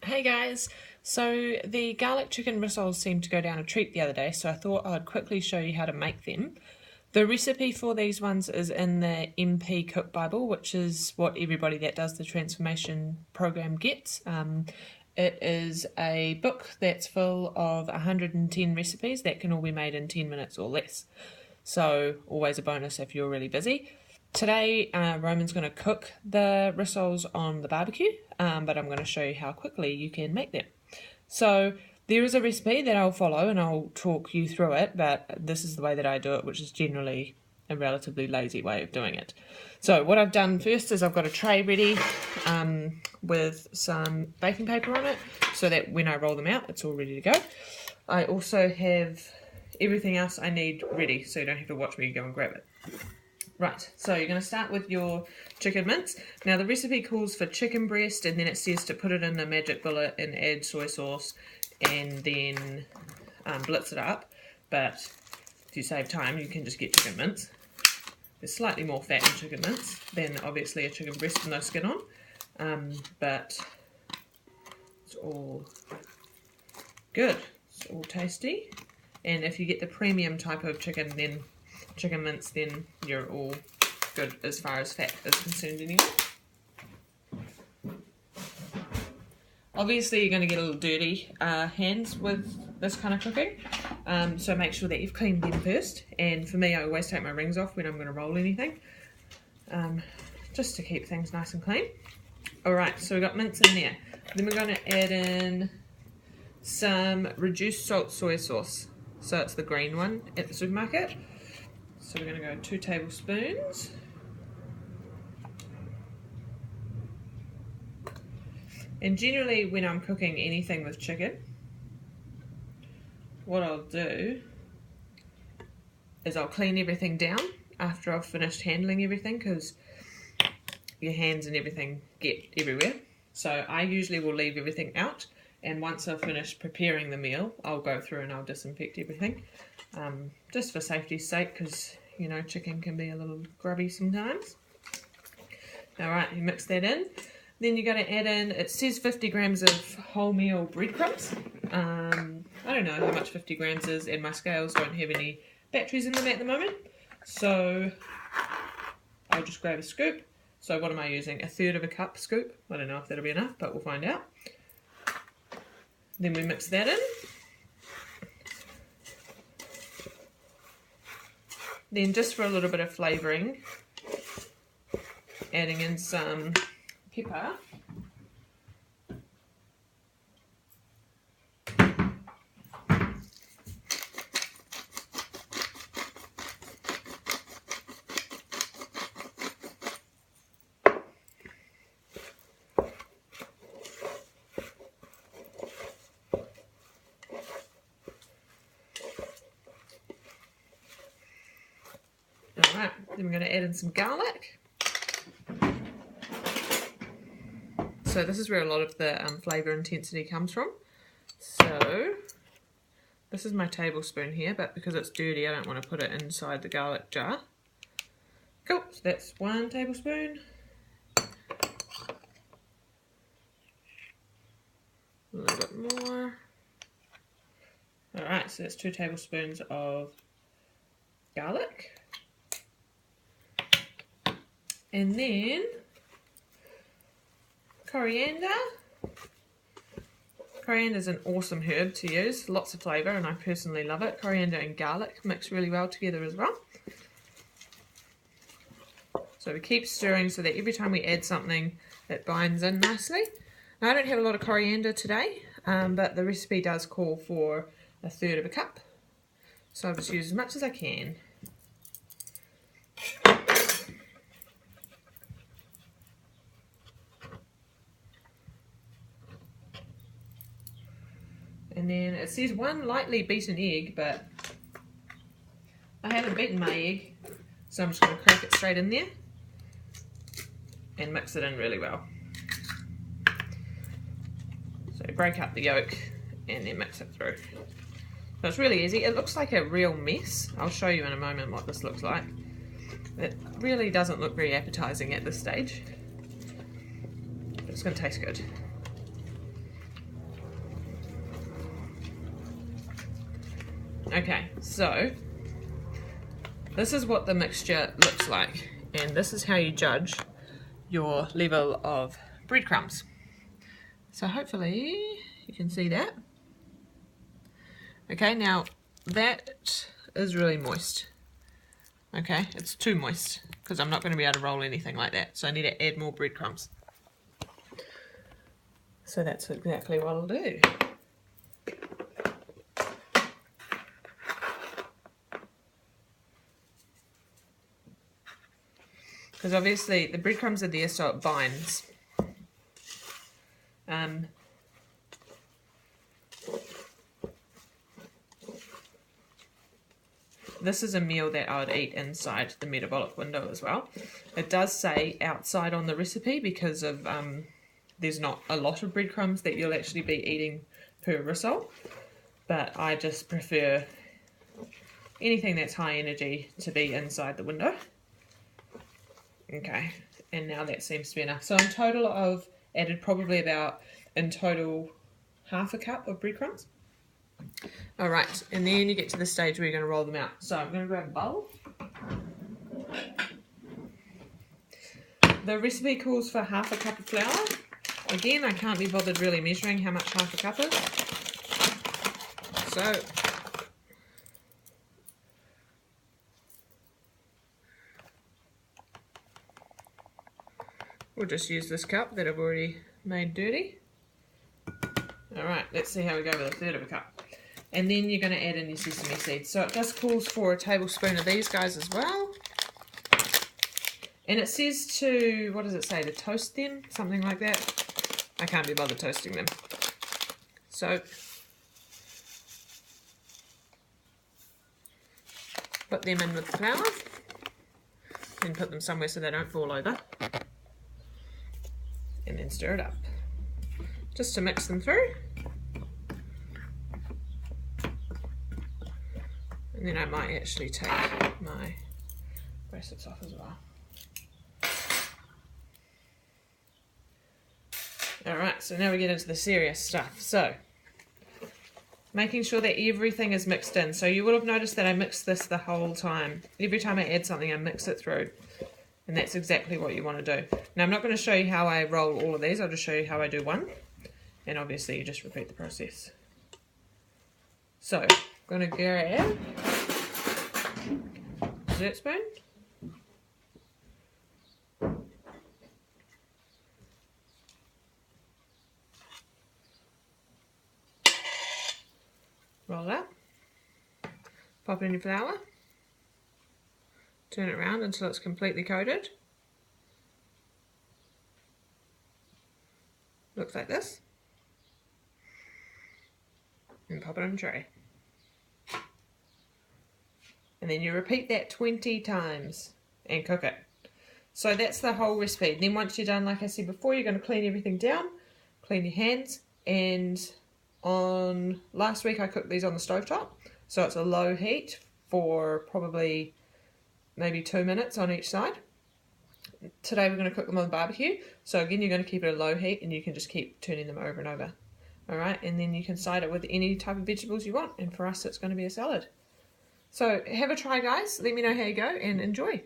Hey guys, so the garlic chicken rissoles seemed to go down a treat the other day, so I thought I'd quickly show you how to make them. The recipe for these ones is in the MP Cook Bible, which is what everybody that does the transformation program gets. It is a book that's full of 110 recipes that can all be made in 10 minutes or less. So always a bonus if you're really busy. Today, Roman's going to cook the rissoles on the barbecue, but I'm going to show you how quickly you can make them. So there is a recipe that I'll follow and I'll talk you through it, but this is the way that I do it, which is generally a relatively lazy way of doing it. So what I've done first is I've got a tray ready with some baking paper on it so that when I roll them out, it's all ready to go. I also have everything else I need ready, so you don't have to watch me go and grab it. Right, so you're going to start with your chicken mince. Now the recipe calls for chicken breast, and then it says to put it in a magic bullet and add soy sauce and then blitz it up. But if you save time, you can just get chicken mince. There's slightly more fat in chicken mince than obviously a chicken breast with no skin on, but it's all good. It's all tasty. And if you get the premium type of chicken mince, then you're all good as far as fat is concerned anyway. Obviously you're going to get a little dirty hands with this kind of cooking, so make sure that you've cleaned them first. And for me, I always take my rings off when I'm going to roll anything, just to keep things nice and clean. Alright, so we've got mince in there. Then we're going to add in some reduced salt soy sauce. So it's the green one at the supermarket. So we're going to go 2 tablespoons. And generally when I'm cooking anything with chicken, what I'll do is I'll clean everything down after I've finished handling everything, because your hands and everything get everywhere. So I usually will leave everything out, and once I've finished preparing the meal, I'll go through and I'll disinfect everything, just for safety's sake, because you know, chicken can be a little grubby sometimes. Alright, you mix that in. Then you're going to add in, it says 50 grams of wholemeal breadcrumbs. I don't know how much 50 grams is, and my scales don't have any batteries in them at the moment. So I'll just grab a scoop. So what am I using? 1/3 of a cup scoop. I don't know if that'll be enough, but we'll find out. Then we mix that in. Then just for a little bit of flavouring, adding in some pepper. Alright, then we're going to add in some garlic. So this is where a lot of the flavour intensity comes from. So this is my tablespoon here, but because it's dirty I don't want to put it inside the garlic jar. Cool, so that's 1 tablespoon. A little bit more. Alright, so that's 2 tablespoons of garlic. And then coriander. Coriander is an awesome herb to use, lots of flavour, and I personally love it. Coriander and garlic mix really well together as well. So we keep stirring so that every time we add something it binds in nicely. Now I don't have a lot of coriander today, but the recipe does call for 1/3 of a cup. So I'll just use as much as I can. And then it says 1 lightly beaten egg, but I haven't beaten my egg, so I'm just going to crack it straight in there and mix it in really well. So break up the yolk and then mix it through. So it's really easy. It looks like a real mess. I'll show you in a moment what this looks like. It really doesn't look very appetizing at this stage, but it's going to taste good. Okay, so this is what the mixture looks like, and this is how you judge your level of breadcrumbs. So hopefully you can see that. Okay, now that is really moist. Okay, it's too moist because I'm not going to be able to roll anything like that, so I need to add more breadcrumbs. So that's exactly what I'll do. Because obviously the breadcrumbs are there so it binds. This is a meal that I would eat inside the metabolic window as well. It does say outside on the recipe because of there's not a lot of breadcrumbs that you'll actually be eating per rissole, but I just prefer anything that's high energy to be inside the window. Okay, and now that seems to be enough. So in total I've added probably about, in total, half a cup of breadcrumbs. Alright, and then you get to the stage where you're going to roll them out. So I'm going to grab a bowl. The recipe calls for half a cup of flour. Again, I can't be bothered really measuring how much half a cup is. So we'll just use this cup that I've already made dirty. Alright, let's see how we go with a third of a cup. And then you're going to add in your sesame seeds. So it just calls for a tablespoon of these guys as well. And it says to, what does it say, to toast them? Something like that. I can't be bothered toasting them. So put them in with the flour. Then put them somewhere so they don't fall over. And then stir it up. Just to mix them through. And then I might actually take my bracelets off as well. Alright, so now we get into the serious stuff. So, making sure that everything is mixed in. So you will have noticed that I mix this the whole time. Every time I add something, I mix it through. And that's exactly what you want to do. Now I'm not going to show you how I roll all of these, I'll just show you how I do one. And obviously you just repeat the process. So, I'm going to grab a dessert spoon. Roll that. Pop in your flour. Turn it around until it's completely coated. Looks like this. And pop it in a tray. And then you repeat that 20 times and cook it. So that's the whole recipe. Then once you're done, like I said before, you're going to clean everything down, clean your hands, and on last week I cooked these on the stovetop. So it's a low heat for probably maybe 2 minutes on each side. Today we're going to cook them on the barbecue. So again, you're going to keep it at a low heat and you can just keep turning them over and over. Alright, and then you can side it with any type of vegetables you want. And for us, it's going to be a salad. So have a try, guys. Let me know how you go and enjoy.